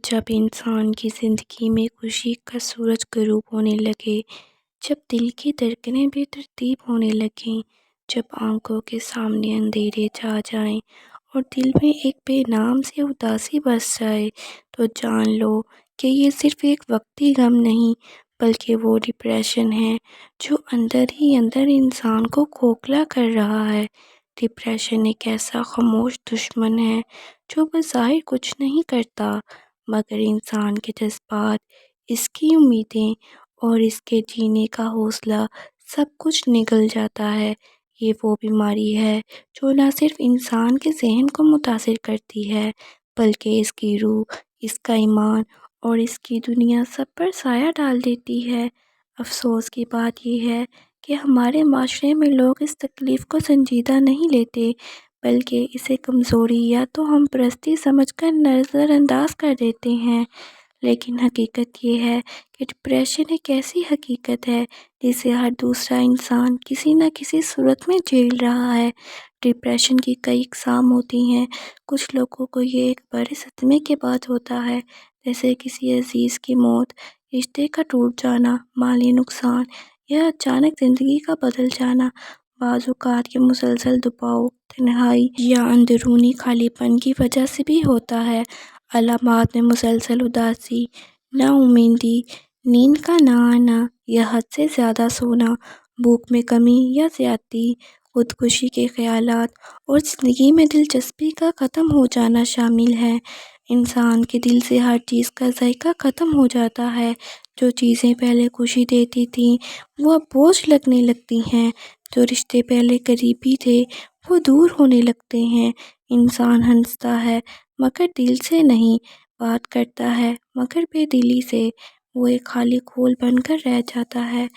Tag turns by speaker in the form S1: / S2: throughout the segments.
S1: جب انسان کی زندگی میں خوشی کا سورج غروب ہونے لگے، جب دل کی دھڑکنیں بے ترتیب ہونے لگیں، جب آنکھوں کے سامنے اندھیرے چھا جائیں اور دل میں ایک بے نام سی اداسی بس جائے، تو جان لو کہ یہ صرف ایک وقتی غم نہیں بلکہ وہ ڈپریشن ہے جو اندر ہی اندر انسان کو کھوکھلا کر رہا ہے۔ ڈپریشن ایک ایسا خاموش دشمن ہے جو بظاہر کچھ نہیں کرتا، مگر انسان کے جذبات، اس کی امیدیں اور اس کے جینے کا حوصلہ سب کچھ نگل جاتا ہے۔ یہ وہ بیماری ہے جو نہ صرف انسان کے ذہن کو متاثر کرتی ہے بلکہ اس کی روح، اس کا ایمان اور اس کی دنیا سب پر سایہ ڈال دیتی ہے۔ افسوس کی بات یہ ہے کہ ہمارے معاشرے میں لوگ اس تکلیف کو سنجیدہ نہیں لیتے بلکہ اسے کمزوری یا تو ہم پرستی سمجھ کر نظر انداز کر دیتے ہیں، لیکن حقیقت یہ ہے کہ ڈپریشن ایک ایسی حقیقت ہے جسے ہر دوسرا انسان کسی نہ کسی صورت میں جھیل رہا ہے۔ ڈپریشن کی کئی اقسام ہوتی ہیں۔ کچھ لوگوں کو یہ ایک بڑے صدمے کے بعد ہوتا ہے، جیسے کسی عزیز کی موت، رشتے کا ٹوٹ جانا، مالی نقصان یا اچانک زندگی کا بدل جانا۔ بعض اوقات یہ مسلسل دباؤ، تنہائی یا اندرونی خالی پن کی وجہ سے بھی ہوتا ہے۔ علامات میں مسلسل اداسی، نا امیدی، نیند کا نہ آنا یا حد سے زیادہ سونا، بھوک میں کمی یا زیادتی، خودکشی کے خیالات اور زندگی میں دلچسپی کا ختم ہو جانا شامل ہے۔ انسان کے دل سے ہر چیز کا ذائقہ ختم ہو جاتا ہے۔ جو چیزیں پہلے خوشی دیتی تھیں وہ اب بوجھ لگنے لگتی ہیں، جو رشتے پہلے قریبی تھے وہ دور ہونے لگتے ہیں۔ انسان ہنستا ہے مگر دل سے نہیں، بات کرتا ہے مگر بے دلی سے، وہ ایک خالی کھول بن کر رہ جاتا ہے۔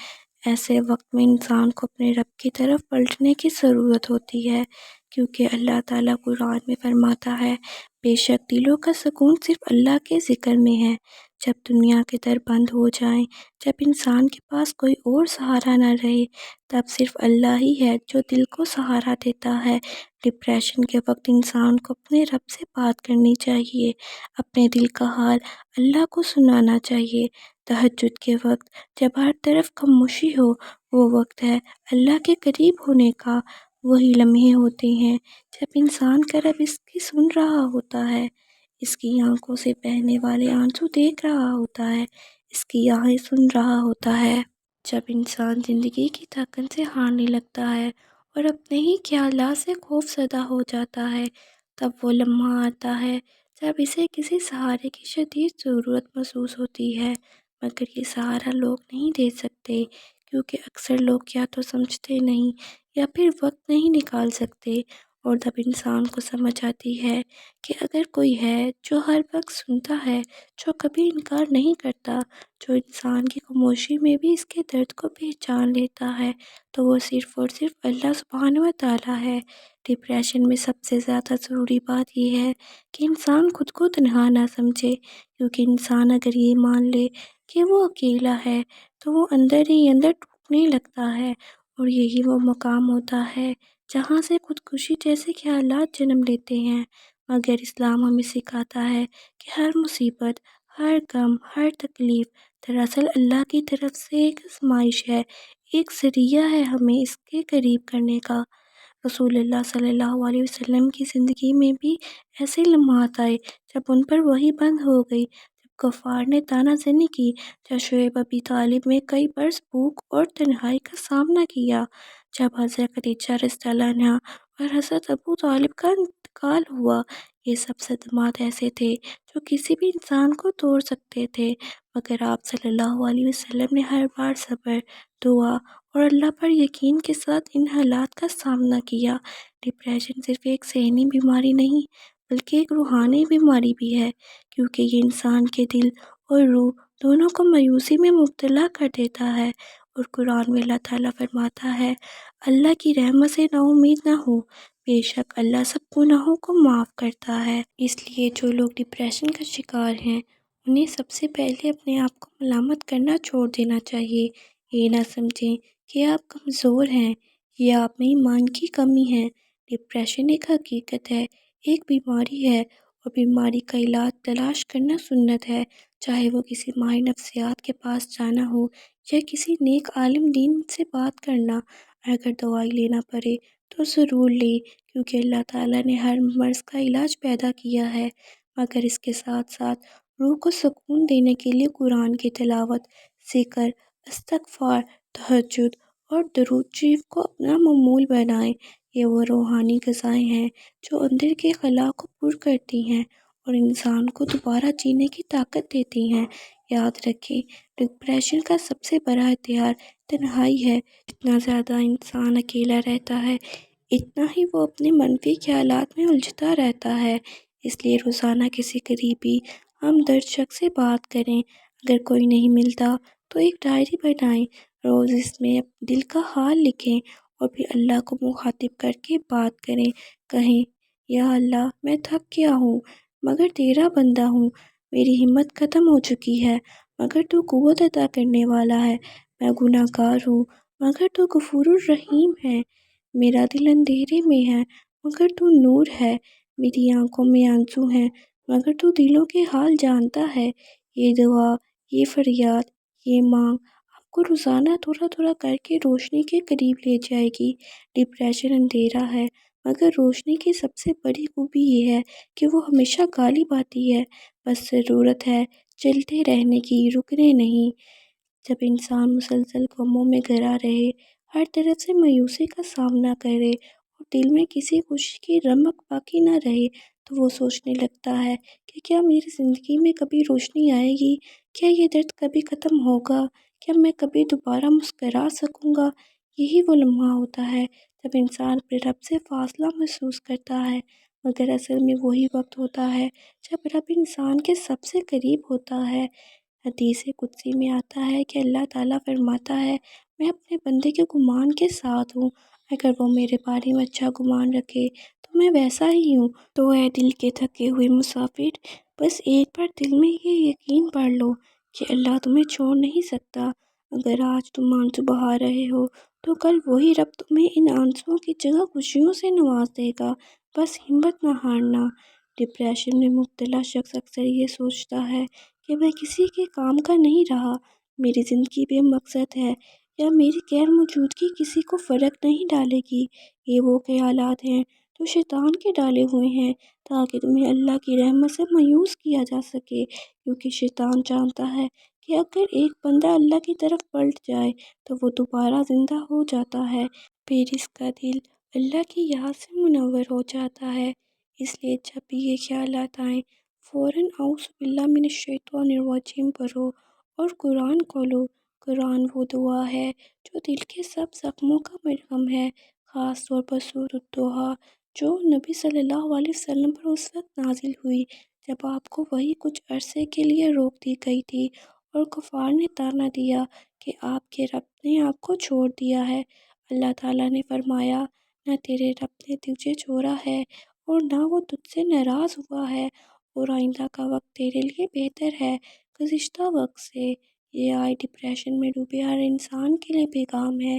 S1: ایسے وقت میں انسان کو اپنے رب کی طرف پلٹنے کی ضرورت ہوتی ہے، کیونکہ اللہ تعالیٰ قرآن میں فرماتا ہے، بے شک دلوں کا سکون صرف اللہ کے ذکر میں ہے۔ جب دنیا کے در بند ہو جائیں، جب انسان کے پاس کوئی اور سہارا نہ رہے، تب صرف اللہ ہی ہے جو دل کو سہارا دیتا ہے۔ ڈپریشن کے وقت انسان کو اپنے رب سے بات کرنی چاہیے، اپنے دل کا حال اللہ کو سنانا چاہیے۔ تہجد کے وقت جب ہر طرف خاموشی ہو، وہ وقت ہے اللہ کے قریب ہونے کا۔ وہی لمحے ہوتے ہیں جب انسان کا رب اس کی سن رہا ہوتا ہے، اس کی آنکھوں سے بہنے والے آنسو دیکھ رہا ہوتا ہے، اس کی آہیں سن رہا ہوتا ہے۔ جب انسان زندگی کی تھکن سے ہارنے لگتا ہے اور اپنے ہی خیالات سے خوف زدہ ہو جاتا ہے، تب وہ لمحہ آتا ہے جب اسے کسی سہارے کی شدید ضرورت محسوس ہوتی ہے، مگر یہ سہارا لوگ نہیں دے سکتے، کیونکہ اکثر لوگ یا تو سمجھتے نہیں یا پھر وقت نہیں نکال سکتے۔ اور تب انسان کو سمجھ آتی ہے کہ اگر کوئی ہے جو ہر وقت سنتا ہے، جو کبھی انکار نہیں کرتا، جو انسان کی خاموشی میں بھی اس کے درد کو پہچان لیتا ہے، تو وہ صرف اور صرف اللہ سبحانہ و تعالیٰ ہے۔ ڈپریشن میں سب سے زیادہ ضروری بات یہ ہے کہ انسان خود کو تنہا نہ سمجھے، کیونکہ انسان اگر یہ مان لے کہ وہ اکیلا ہے تو وہ اندر ہی اندر ٹوٹنے لگتا ہے، اور یہی وہ مقام ہوتا ہے جہاں سے خودکشی جیسے خیالات جنم لیتے ہیں۔ مگر اسلام ہمیں سکھاتا ہے کہ ہر مصیبت، ہر غم، ہر تکلیف دراصل اللہ کی طرف سے ایک آزمائش ہے، ایک ذریعہ ہے ہمیں اس کے قریب کرنے کا۔ رسول اللہ صلی اللہ علیہ وسلم کی زندگی میں بھی ایسے لمحات آئے جب ان پر وحی بند ہو گئی، جب کفار نے طعنہ زنی کی، جب شعیب ابی طالب میں کئی برس بھوک اور تنہائی کا سامنا کیا، جب حضرت خدیجہ رضی اللہ عنہا اور حضرت ابو طالب کا انتقال ہوا۔ یہ سب صدمات ایسے تھے جو کسی بھی انسان کو توڑ سکتے تھے، مگر آپ صلی اللہ علیہ وسلم نے ہر بار صبر، دعا اور اللہ پر یقین کے ساتھ ان حالات کا سامنا کیا۔ ڈپریشن صرف ایک ذہنی بیماری نہیں بلکہ ایک روحانی بیماری بھی ہے، کیونکہ یہ انسان کے دل اور روح دونوں کو مایوسی میں مبتلا کر دیتا ہے۔ اور قرآن میں اللہ تعالیٰ فرماتا ہے، اللہ کی رحمت سے نا امید نہ ہو، بے شک اللہ سب گناہوں کو معاف کرتا ہے۔ اس لیے جو لوگ ڈپریشن کا شکار ہیں، انہیں سب سے پہلے اپنے آپ کو ملامت کرنا چھوڑ دینا چاہیے۔ یہ نہ سمجھیں کہ آپ کمزور ہیں یا آپ میں ایمان کی کمی ہے۔ ڈپریشن ایک حقیقت ہے، ایک بیماری ہے، اور بیماری کا علاج تلاش کرنا سنت ہے، چاہے وہ کسی ماہر نفسیات کے پاس جانا ہو یا کسی نیک عالم دین سے بات کرنا۔ اگر دوائی لینا پڑے تو ضرور لیں، کیونکہ اللہ تعالیٰ نے ہر مرض کا علاج پیدا کیا ہے، مگر اس کے ساتھ ساتھ روح کو سکون دینے کے لیے قرآن کی تلاوت، ذکر، استغفار، تہجد اور درود شریف کو اپنا معمول بنائیں۔ یہ وہ روحانی غذائیں ہیں جو اندر کے خلا کو پر کرتی ہیں اور انسان کو دوبارہ جینے کی طاقت دیتی ہیں۔ یاد رکھیں، ڈپریشن کا سب سے بڑا ہتھیار تنہائی ہے۔ جتنا زیادہ انسان اکیلا رہتا ہے، اتنا ہی وہ اپنے منفی خیالات میں الجھتا رہتا ہے۔ اس لیے روزانہ کسی قریبی ہمدرد شخص سے بات کریں۔ اگر کوئی نہیں ملتا تو ایک ڈائری بنائیں، روز اس میں دل کا حال لکھیں اور پھر اللہ کو مخاطب کر کے بات کریں۔ کہیں، یا اللہ، میں تھک گیا ہوں مگر تیرا بندہ ہوں، میری ہمت ختم ہو چکی ہے مگر تو قوت عطا کرنے والا ہے، میں گناہ گار ہوں مگر تو غفور الرحیم ہے، میرا دل اندھیرے میں ہے مگر تو نور ہے، میری آنکھوں میں آنسو ہیں مگر تو دلوں کے حال جانتا ہے۔ یہ دعا، یہ فریاد، یہ مانگ آپ کو روزانہ تھوڑا تھوڑا کر کے روشنی کے قریب لے جائے گی۔ ڈپریشن اندھیرا ہے مگر روشنی کی سب سے بڑی خوبی یہ ہے کہ وہ ہمیشہ غالب آتی ہے، بس ضرورت ہے چلتے رہنے کی، رکنے نہیں۔ جب انسان مسلسل غموں میں گھرا رہے، ہر طرف سے مایوسی کا سامنا کرے اور دل میں کسی خوشی کی رمق باقی نہ رہے، تو وہ سوچنے لگتا ہے کہ کیا میری زندگی میں کبھی روشنی آئے گی؟ کیا یہ درد کبھی ختم ہوگا؟ کیا میں کبھی دوبارہ مسکرا سکوں گا؟ یہی وہ لمحہ ہوتا ہے جب انسان اپنے رب سے فاصلہ محسوس کرتا ہے، مگر اصل میں وہی وقت ہوتا ہے جب رب انسان کے سب سے قریب ہوتا ہے۔ حدیث قدسی میں آتا ہے کہ اللہ تعالیٰ فرماتا ہے، میں اپنے بندے کے گمان کے ساتھ ہوں، اگر وہ میرے بارے میں اچھا گمان رکھے تو میں ویسا ہی ہوں۔ تو اے دل کے تھکے ہوئے مسافر، بس ایک بار دل میں یہ یقین پڑھ لو کہ اللہ تمہیں چھوڑ نہیں سکتا۔ اگر آج تم آنسو بہا رہے ہو تو کل وہی رب تمہیں ان آنسوؤں کی جگہ خوشیوں سے نواز دے گا، بس ہمت نہ ہارنا۔ ڈپریشن میں مبتلا شخص اکثر یہ سوچتا ہے کہ میں کسی کے کام کا نہیں رہا، میری زندگی بے مقصد ہے، یا میری غیر موجودگی کسی کو فرق نہیں ڈالے گی۔ یہ وہ خیالات ہیں جو شیطان کے ڈالے ہوئے ہیں تاکہ تمہیں اللہ کی رحمت سے مایوس کیا جا سکے، کیونکہ شیطان جانتا ہے کہ اگر ایک بندہ اللہ کی طرف پلٹ جائے تو وہ دوبارہ زندہ ہو جاتا ہے، پھر اس کا دل اللہ کی یاد سے منور ہو جاتا ہے۔ اس لیے جب بھی یہ خیالات آئیں، فوراً اعوذ باللہ من الشیطان الرجیم پڑھو اور قرآن کھولو۔ قرآن وہ دعا ہے جو دل کے سب زخموں کا مرہم ہے، خاص طور پر سورۃ الضحیٰ، جو نبی صلی اللہ علیہ وسلم پر اس وقت نازل ہوئی جب آپ کو وحی کچھ عرصے کے لیے روک دی گئی تھی اور کفار نے طعنہ دیا کہ آپ کے رب نے آپ کو چھوڑ دیا ہے۔ اللہ تعالیٰ نے فرمایا، نہ تیرے رب نے تجھے چھوڑا ہے اور نہ وہ تجھ سے ناراض ہوا ہے، اور آئندہ کا وقت تیرے لیے بہتر ہے گزشتہ وقت سے۔ یہ آیت ڈپریشن میں ڈوبے ہر انسان کے لیے پیغام ہے۔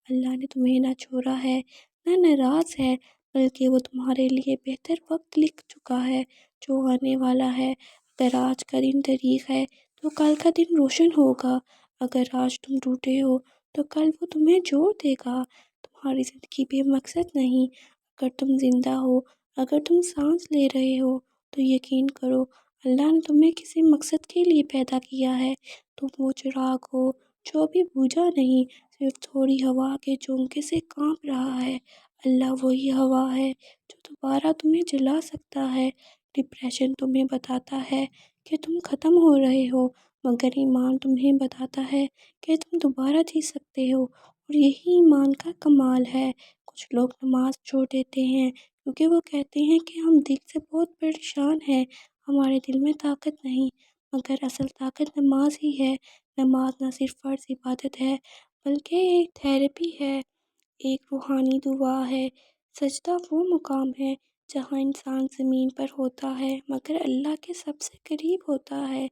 S1: اللہ نے تمہیں نہ چھوڑا ہے، نہ ناراض ہے، بلکہ وہ تمہارے لیے بہتر وقت لکھ چکا ہے جو آنے والا ہے۔ اگر آج کا دن دریغ ہے تو کل کا دن روشن ہوگا، اگر آج تم ٹوٹے ہو تو کل وہ تمہیں جوڑ دے گا۔ تمہاری زندگی بے مقصد نہیں، اگر تم زندہ ہو، اگر تم سانس لے رہے ہو تو یقین کرو اللہ نے تمہیں کسی مقصد کے لیے پیدا کیا ہے۔ تم وہ چراغ ہو جو ابھی بجھا نہیں، صرف تھوڑی ہوا کے جھونکے سے کانپ رہا ہے۔ اللہ وہی ہوا ہے جو دوبارہ تمہیں جلا سکتا ہے۔ ڈپریشن تمہیں بتاتا ہے کہ تم ختم ہو رہے ہو، مگر ایمان تمہیں بتاتا ہے کہ تم دوبارہ جی سکتے ہو، اور یہی ایمان کا کمال ہے۔ کچھ لوگ نماز چھوڑ دیتے ہیں کیونکہ وہ کہتے ہیں کہ ہم دل سے بہت پریشان ہیں، ہمارے دل میں طاقت نہیں، مگر اصل طاقت نماز ہی ہے۔ نماز نہ صرف فرض عبادت ہے بلکہ ایک تھیراپی ہے، ایک روحانی دعا ہے۔ سجدہ وہ مقام ہے جہاں انسان زمین پر ہوتا ہے مگر اللہ کے سب سے قریب ہوتا ہے۔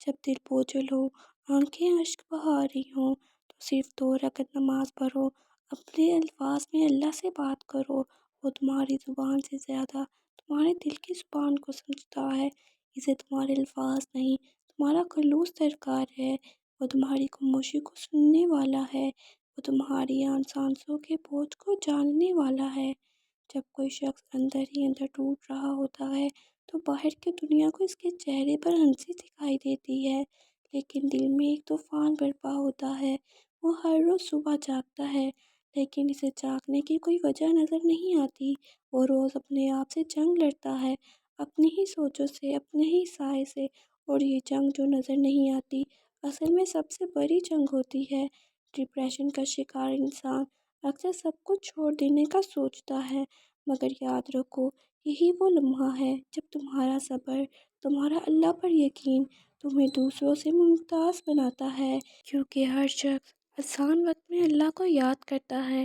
S1: جب دل بوجھل ہو، آنکھیں اشک بہا رہی ہوں تو صرف 2 رکعت نماز پڑھو، اپنے الفاظ میں اللہ سے بات کرو، وہ تمہاری زبان سے زیادہ تمہارے دل کی زبان کو سمجھتا ہے، اسے تمہارے الفاظ نہیں، تمہارا خلوص درکار ہے۔ وہ تمہاری خاموشی کو سننے والا ہے، وہ تمہاری سانسوں کے بوجھ کو جاننے والا ہے۔ جب کوئی شخص اندر ہی اندر ٹوٹ رہا ہوتا ہے تو باہر کی دنیا کو اس کے چہرے پر ہنسی دکھائی دیتی ہے، لیکن دل میں ایک طوفان برپا ہوتا ہے۔ وہ ہر روز صبح جاگتا ہے، لیکن اسے جاگنے کی کوئی وجہ نظر نہیں آتی۔ وہ روز اپنے آپ سے جنگ لڑتا ہے، اپنی ہی سوچوں سے، اپنے ہی سائے سے، اور یہ جنگ جو نظر نہیں آتی اصل میں سب سے بڑی جنگ ہوتی ہے۔ ڈپریشن کا شکار انسان اکثر سب کچھ چھوڑ دینے کا سوچتا ہے، مگر یاد رکھو یہی وہ لمحہ ہے جب تمہارا صبر، تمہارا اللہ پر یقین تمہیں دوسروں سے ممتاز بناتا ہے، کیونکہ ہر شخص آسان وقت میں اللہ کو یاد کرتا ہے،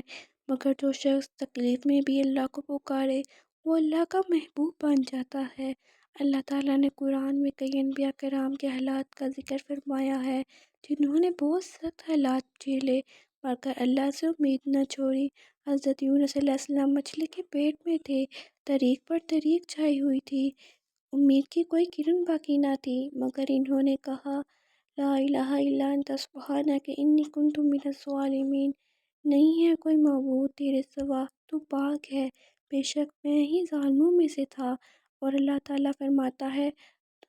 S1: مگر جو شخص تکلیف میں بھی اللہ کو پکارے وہ اللہ کا محبوب بن جاتا ہے۔ اللہ تعالیٰ نے قرآن میں کئی انبیاء کرام کے حالات کا ذکر فرمایا ہے جنہوں نے بہت سخت حالات جھیلے مگر اللہ سے امید نہ چھوڑی۔ حضرت یونس علیہ السلام مچھلی کے پیٹ میں تھے، طریق پر طریق چھائی ہوئی تھی، امید کی کوئی کرن باقی نہ تھی، مگر انہوں نے کہا لا الہ الا انت سبحانک انی کنت من الظالمین، نہیں ہے کوئی معبود تیرے سوا، تو پاک ہے، بے شک میں ہی ظالموں میں سے تھا۔ اور اللہ تعالیٰ فرماتا ہے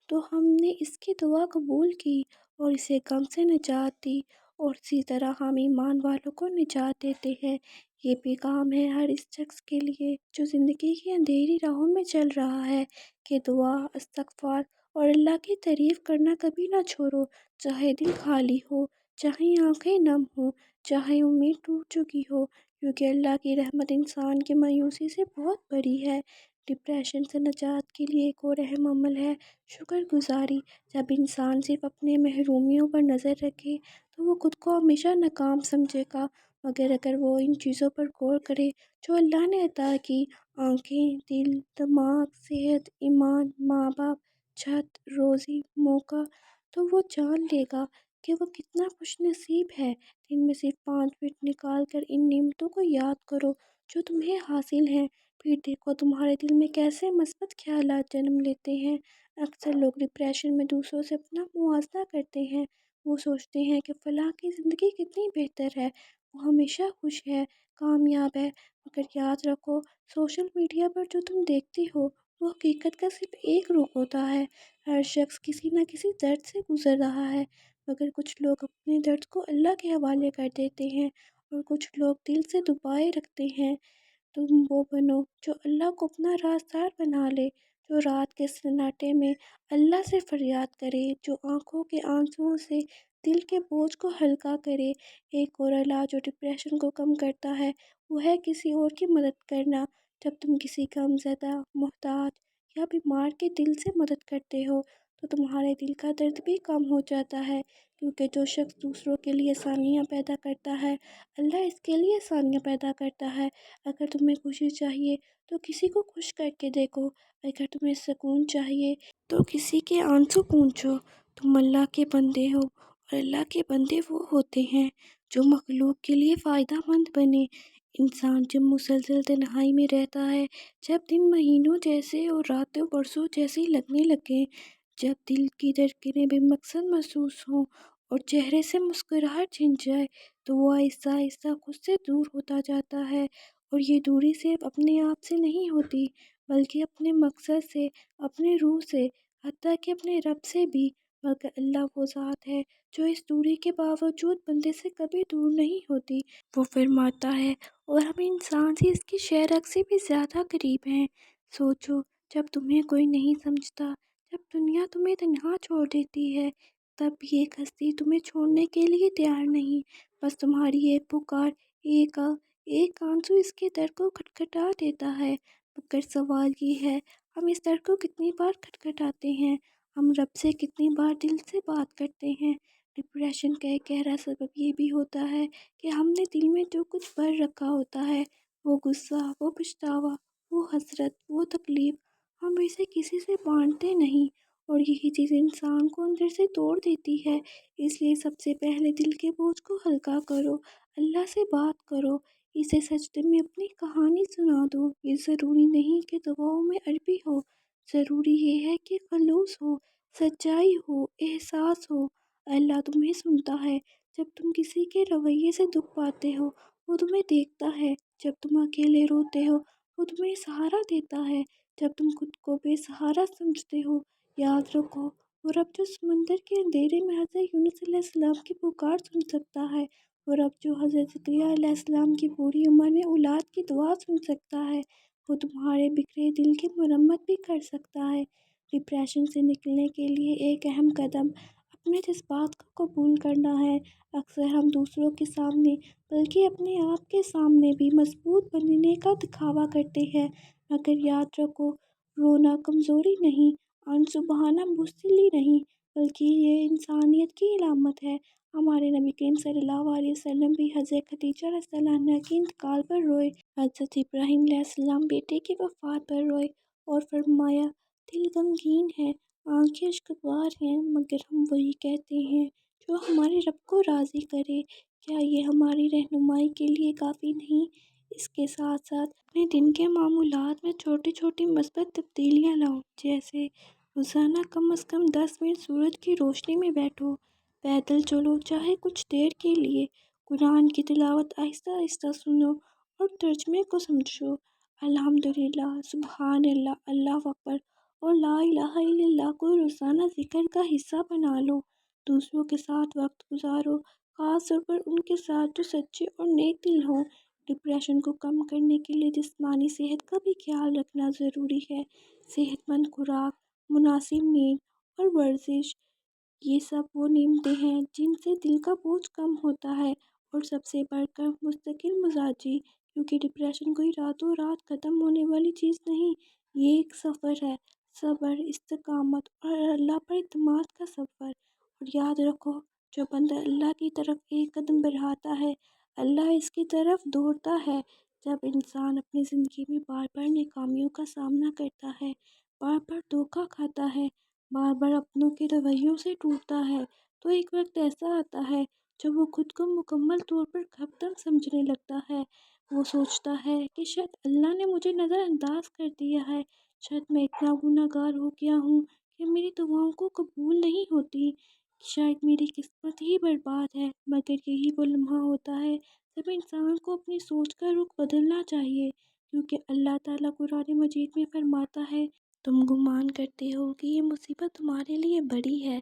S1: تو ہم نے اس کی دعا قبول کی اور اسے غم سے نجات دی، اور اسی طرح ہم ایمان والوں کو نجات دیتے ہیں۔ یہ پیغام ہے ہر اس شخص کے لیے جو زندگی کی اندھیری راہوں میں چل رہا ہے کہ دعا، استغفار اور اللہ کی تعریف کرنا کبھی نہ چھوڑو، چاہے دل خالی ہو، چاہے آنکھیں نم ہوں، چاہے امید ٹوٹ چکی ہو، کیونکہ اللہ کی رحمت انسان کی مایوسی سے بہت بڑی ہے۔ ڈپریشن سے نجات کے لیے ایک اور اہم عمل ہے شکر گزاری۔ جب انسان صرف اپنے محرومیوں پر نظر رکھے تو وہ خود کو ہمیشہ ناکام سمجھے گا، مگر اگر وہ ان چیزوں پر غور کرے جو اللہ نے عطا کی، آنکھیں، دل، دماغ، صحت، ایمان، ماں باپ، چھت، روزی، موقع، تو وہ جان لے گا کہ وہ کتنا خوش نصیب ہے۔ دن میں صرف 5 منٹ نکال کر ان نعمتوں کو یاد کرو جو تمہیں حاصل ہیں، پھر دیکھو تمہارے دل میں کیسے مثبت خیالات جنم لیتے ہیں۔ اکثر لوگ ڈپریشن میں دوسروں سے اپنا موازنہ کرتے ہیں، وہ سوچتے ہیں کہ فلاں کی زندگی کتنی بہتر ہے، وہ ہمیشہ خوش ہے، کامیاب ہے، مگر یاد رکھو سوشل میڈیا پر جو تم دیکھتی ہو وہ حقیقت کا صرف ایک رخ ہوتا ہے۔ ہر شخص کسی نہ کسی درد سے گزر رہا ہے، مگر کچھ لوگ اپنے درد کو اللہ کے حوالے کر دیتے ہیں اور کچھ لوگ دل سے دبائے رکھتے ہیں۔ تم وہ بنو جو اللہ کو اپنا رازدار بنا لے، جو رات کے سناٹے میں اللہ سے فریاد کرے، جو آنکھوں کے آنسوؤں سے دل کے بوجھ کو ہلکا کرے۔ ایک اور علاج جو ڈپریشن کو کم کرتا ہے وہ ہے کسی اور کی مدد کرنا۔ جب تم کسی غمزدہ، محتاج یا بیمار کے دل سے مدد کرتے ہو تو تمہارے دل کا درد بھی کم ہو جاتا ہے، کیونکہ جو شخص دوسروں کے لیے آسانیاں پیدا کرتا ہے اللہ اس کے لیے آسانیاں پیدا کرتا ہے۔ اگر تمہیں خوشی چاہیے تو کسی کو خوش کر کے دیکھو، اگر تمہیں سکون چاہیے تو کسی کے آنسو پونچھو۔ تم اللہ کے بندے ہو، اور اللہ کے بندے وہ ہوتے ہیں جو مخلوق کے لیے فائدہ مند بنے۔ انسان جب مسلسل تنہائی میں رہتا ہے، جب دن مہینوں جیسے اور راتیں برسوں جیسی لگنے لگیں، جب دل کی دھڑکنیں بے مقصد محسوس ہوں اور چہرے سے مسکراہٹ چھن جائے، تو وہ آہستہ آہستہ خود سے دور ہوتا جاتا ہے۔ اور یہ دوری صرف اپنے آپ سے نہیں ہوتی بلکہ اپنے مقصد سے، اپنے روح سے، حتیٰ کہ اپنے رب سے بھی، مگر اللہ وہ ذات ہے جو اس دوری کے باوجود بندے سے کبھی دور نہیں ہوتی۔ وہ فرماتا ہے اور ہم انسان سے اس کی شہرک سے بھی زیادہ قریب ہیں۔ سوچو جب تمہیں کوئی نہیں سمجھتا، جب دنیا تمہیں تنہا چھوڑ دیتی ہے، تب بھی ایک ہستی تمہیں چھوڑنے کے لیے تیار نہیں، بس تمہاری ایک پکار، ایک آنسو اس کے در کو کھٹکھٹا دیتا ہے۔ مگر سوال یہ ہے ہم اس در کو کتنی بار کھٹکھٹاتے ہیں، ہم رب سے کتنی بار دل سے بات کرتے ہیں۔ ڈپریشن کا ایک گہرا سبب یہ بھی ہوتا ہے کہ ہم نے دل میں جو کچھ بھر رکھا ہوتا ہے، وہ غصہ، وہ پچھتاوا، وہ حسرت، وہ تکلیف، ہم اسے کسی سے بانٹتے نہیں، اور یہی چیز انسان کو اندر سے توڑ دیتی ہے۔ اس لیے سب سے پہلے دل کے بوجھ کو ہلکا کرو، اللہ سے بات کرو، اسے سجدے میں اپنی کہانی سنا دو۔ یہ ضروری نہیں کہ دعاؤں میں عربی ہو، ضروری یہ ہے کہ خلوص ہو، سچائی ہو، احساس ہو۔ اللہ تمہیں سنتا ہے جب تم کسی کے رویے سے دکھ پاتے ہو، وہ تمہیں دیکھتا ہے جب تم اکیلے روتے ہو، وہ تمہیں سہارا دیتا ہے جب تم خود کو بے سہارا سمجھتے ہو۔ یاد رکھو، وہ رب جو سمندر کے اندھیرے میں حضرت یونس علیہ السلام کی پکار سن سکتا ہے، وہ رب جو حضرت زکریا علیہ السلام کی بوڑھی عمر میں اولاد کی دعا سن سکتا ہے، وہ تمہارے بکھرے دل کی مرمت بھی کر سکتا ہے۔ ڈپریشن سے نکلنے کے لیے ایک اہم قدم اپنے جذبات کو قبول کرنا ہے۔ اکثر ہم دوسروں کے سامنے بلکہ اپنے آپ کے سامنے بھی مضبوط بننے کا دکھاوا کرتے ہیں، مگر یاد رکھو، رونا کمزوری نہیں، آنسو بہانا بزدلی نہیں، بلکہ یہ انسانیت کی علامت ہے۔ ہمارے نبی کریم صلی اللہ علیہ وسلم بھی حضرت خدیجہ رضی اللہ عنہا کے انتقال پر روئے، حضرت ابراہیم علیہ السلام بیٹے کی وفات پر روئے اور فرمایا، دل غمگین ہے، آنکھیں اشکبار ہیں، مگر ہم وہی کہتے ہیں جو ہمارے رب کو راضی کرے۔ کیا یہ ہماری رہنمائی کے لیے کافی نہیں؟ اس کے ساتھ ساتھ اپنے دن کے معمولات میں چھوٹی چھوٹی مثبت تبدیلیاں لاؤ، جیسے روزانہ کم از کم 10 منٹ سورج کی روشنی میں بیٹھو، پیدل چلو چاہے کچھ دیر کے لیے، قرآن کی تلاوت آہستہ آہستہ سنو اور ترجمے کو سمجھو، الحمدللہ، سبحان اللہ، اللہ اکبر اور لا الہ الا اللہ کو روزانہ ذکر کا حصہ بنا لو۔ دوسروں کے ساتھ وقت گزارو، خاص طور پر ان کے ساتھ جو سچے اور نیک دل ہوں۔ ڈپریشن کو کم کرنے کے لیے جسمانی صحت کا بھی خیال رکھنا ضروری ہے۔ صحت مند خوراک، مناسب نیند اور ورزش، یہ سب وہ نعمتیں ہیں جن سے دل کا بوجھ کم ہوتا ہے، اور سب سے بڑھ کر مستقل مزاجی، کیونکہ ڈپریشن کوئی راتوں رات ختم ہونے والی چیز نہیں، یہ ایک سفر ہے، صبر، استقامت اور اللہ پر اعتماد کا سفر۔ اور یاد رکھو، جو بندہ اللہ کی طرف ایک قدم بڑھاتا ہے، اللہ اس کی طرف دوڑتا ہے۔ جب انسان اپنی زندگی میں بار بار ناکامیوں کا سامنا کرتا ہے، بار بار دھوکہ کھاتا ہے، بار بار اپنوں کے رویوں سے ٹوٹتا ہے، تو ایک وقت ایسا آتا ہے جب وہ خود کو مکمل طور پر کمتر سمجھنے لگتا ہے۔ وہ سوچتا ہے کہ شاید اللہ نے مجھے نظر انداز کر دیا ہے، شاید میں اتنا گناہ گار ہو گیا ہوں کہ میری دعاؤں کو قبول نہیں ہوتی، شاید میری قسمت ہی برباد ہے۔ مگر یہی وہ لمحہ ہوتا ہے جب انسان کو اپنی سوچ کا رخ بدلنا چاہیے، کیونکہ اللہ تعالیٰ قرآن مجید میں فرماتا ہے، تم گمان کرتے ہو کہ یہ مصیبت تمہارے لیے بڑی ہے،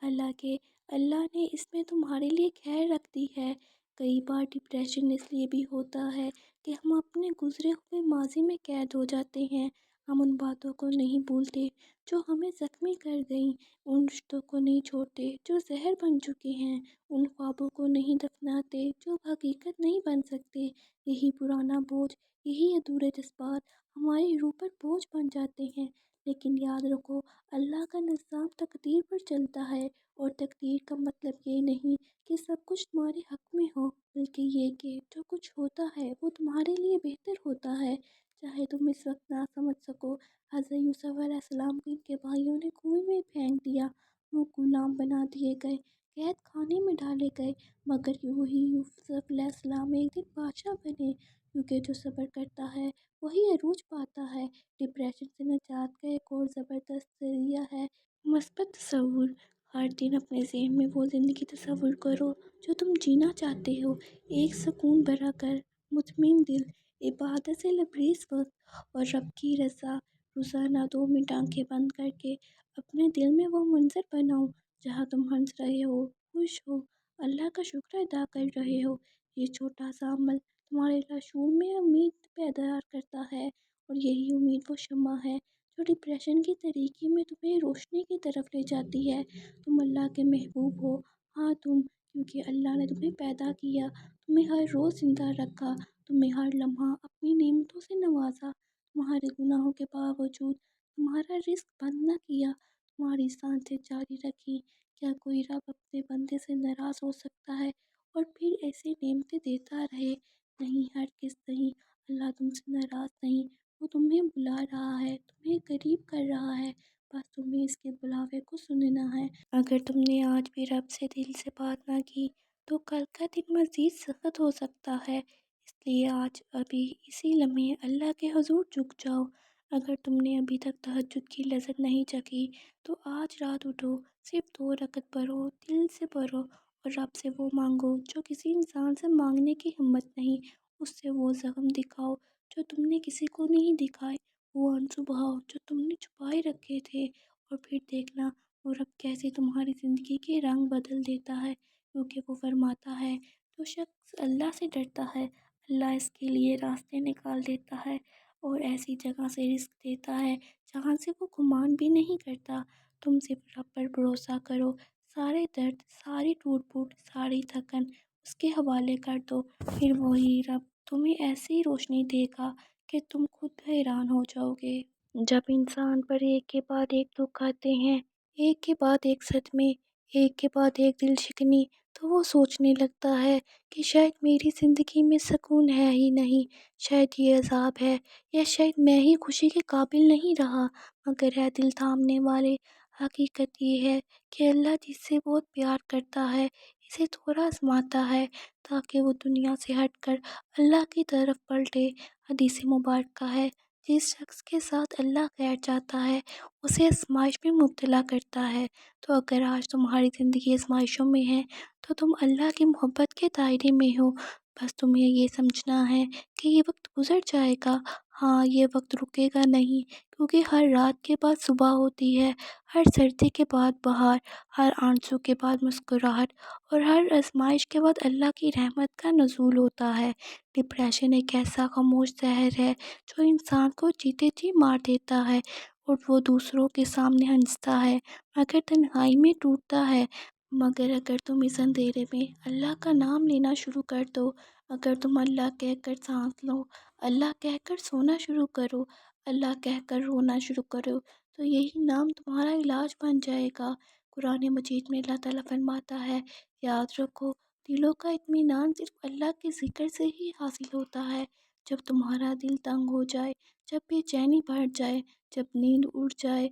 S1: حالانکہ اللہ نے اس میں تمہارے لیے خیر رکھ دی ہے۔ کئی بار ڈپریشن اس لیے بھی ہوتا ہے کہ ہم اپنے گزرے ہوئے ماضی میں قید ہو جاتے ہیں۔ ہم ان باتوں کو نہیں بھولتے جو ہمیں زخمی کر گئیں، ان رشتوں کو نہیں چھوڑتے جو زہر بن چکے ہیں، ان خوابوں کو نہیں دفناتے جو حقیقت نہیں بن سکتے۔ یہی پرانا بوجھ، یہی ادھورے جذبات ہماری روح پر بوجھ بن جاتے ہیں، لیکن یاد رکھو، اللہ کا نظام تقدیر پر چلتا ہے، اور تقدیر کا مطلب یہ نہیں کہ سب کچھ تمہارے حق میں ہو، بلکہ یہ کہ جو کچھ ہوتا ہے وہ تمہارے لیے بہتر ہوتا ہے، چاہے تم اس وقت نہ سمجھ سکو۔ حضرت یوسف علیہ السلام کو ان کے بھائیوں نے کنویں میں پھینک دیا، وہ غلام بنا دیے گئے، قید خانے میں ڈالے گئے، مگر وہی یوسف علیہ السلام ایک دن بادشاہ بنے، کیونکہ جو صبر کرتا ہے وہی عروج پاتا ہے۔ ڈپریشن سے نجات کا ایک اور زبردست ذریعہ ہے مثبت تصور۔ ہر دن اپنے ذہن میں وہ زندگی تصور کرو جو تم جینا چاہتے ہو، ایک سکون بھرا گھر، مطمئن دل، عبادت سے لبریز وقت اور رب کی رضا۔ روزانہ 2 منٹ آنکھیں بند کر کے اپنے دل میں وہ منظر بناؤ جہاں تم ہنس رہے ہو، خوش ہو، اللہ کا شکر ادا کر رہے ہو۔ یہ چھوٹا سا عمل تمہارے لاشعور میں امید پیدا کرتا ہے، اور یہی امید وہ شمع ہے جو ڈپریشن کی تاریکی میں تمہیں روشنی کی طرف لے جاتی ہے۔ تم اللہ کے محبوب ہو، ہاں تم، کیونکہ اللہ نے تمہیں پیدا کیا، تمہیں ہر روز زندہ رکھا، تمہیں ہر لمحہ اپنی نعمتوں سے نوازا، تمہارے گناہوں کے باوجود تمہارا رزق بند نہ کیا، تمہاری سانسیں جاری رکھی۔ کیا کوئی رب اپنے بندے سے ناراض ہو سکتا ہے اور پھر ایسے نعمتیں دیتا رہے؟ نہیں، ہرگز نہیں۔ اللہ تم سے ناراض نہیں، وہ تمہیں بلا رہا ہے، تمہیں قریب کر رہا ہے، بس تمہیں اس کے بلاوے کو سننا ہے۔ اگر تم نے آج بھی رب سے دل سے بات نہ کی تو کل کا دن مزید سخت ہو سکتا ہے، اس لیے آج ابھی اسی لمحے اللہ کے حضور جھک جاؤ۔ اگر تم نے ابھی تک تہجد کی لذت نہیں چکھی تو آج رات اٹھو، صرف 2 رکعت پڑھو، دل سے پڑھو اور رب سے وہ مانگو جو کسی انسان سے مانگنے کی ہمت نہیں۔ اس سے وہ زخم دکھاؤ جو تم نے کسی کو نہیں دکھائے، وہ آنسو بہاؤ جو تم نے چھپائے رکھے تھے، اور پھر دیکھنا وہ رب کیسے تمہاری زندگی کے رنگ بدل دیتا ہے، کیونکہ وہ فرماتا ہے جو شخص اللہ سے ڈرتا ہے اللہ اس کے لیے راستے نکال دیتا ہے اور ایسی جگہ سے رزق دیتا ہے جہاں سے وہ گمان بھی نہیں کرتا۔ تم صرف رب پر بھروسہ کرو، سارے درد، ساری ٹوٹ پھوٹ، ساری تھکن اس کے حوالے کر دو، پھر وہی رب تمہیں ایسی روشنی دے گا کہ تم خود حیران ہو جاؤ گے۔ جب انسان پر ایک کے بعد ایک دکھ آتے ہیں، ایک کے بعد ایک صدمے، ایک کے بعد ایک دل شکنی، تو وہ سوچنے لگتا ہے کہ شاید میری زندگی میں سکون ہے ہی نہیں، شاید یہ عذاب ہے، یا شاید میں ہی خوشی کے قابل نہیں رہا۔ مگر ہے دل تھامنے والے، حقیقت یہ ہے کہ اللہ جس سے بہت پیار کرتا ہے اسے تھوڑا آزماتا ہے تاکہ وہ دنیا سے ہٹ کر اللہ کی طرف پلٹے۔ حدیث مبارکہ ہے، جس شخص کے ساتھ اللہ خیر چاہتا ہے اسے آزمائش میں مبتلا کرتا ہے۔ تو اگر آج تمہاری زندگی آزمائشوں میں ہے تو تم اللہ کی محبت کے دائرے میں ہو، بس تمہیں یہ سمجھنا ہے کہ یہ وقت گزر جائے گا۔ ہاں، یہ وقت رکے گا نہیں، کیونکہ ہر رات کے بعد صبح ہوتی ہے، ہر سردی کے بعد بہار، ہر آنسو کے بعد مسکراہٹ، اور ہر آزمائش کے بعد اللہ کی رحمت کا نزول ہوتا ہے۔ ڈپریشن ایک ایسا خاموش زہر ہے جو انسان کو جیتے جی مار دیتا ہے، اور وہ دوسروں کے سامنے ہنستا ہے مگر تنہائی میں ٹوٹتا ہے۔ مگر اگر تم اس اندھیرے میں اللہ کا نام لینا شروع کر دو، اگر تم اللہ کہہ کر سانس لو، اللہ کہہ کر سونا شروع کرو، اللہ کہہ کر رونا شروع کرو، تو یہی نام تمہارا علاج بن جائے گا۔ قرآن مجید میں اللہ تعالیٰ فرماتا ہے، یاد رکھو دلوں کا اطمینان صرف اللہ کے ذکر سے ہی حاصل ہوتا ہے۔ جب تمہارا دل تنگ ہو جائے، جب بے چینی بڑھ جائے، جب نیند اڑ جائے،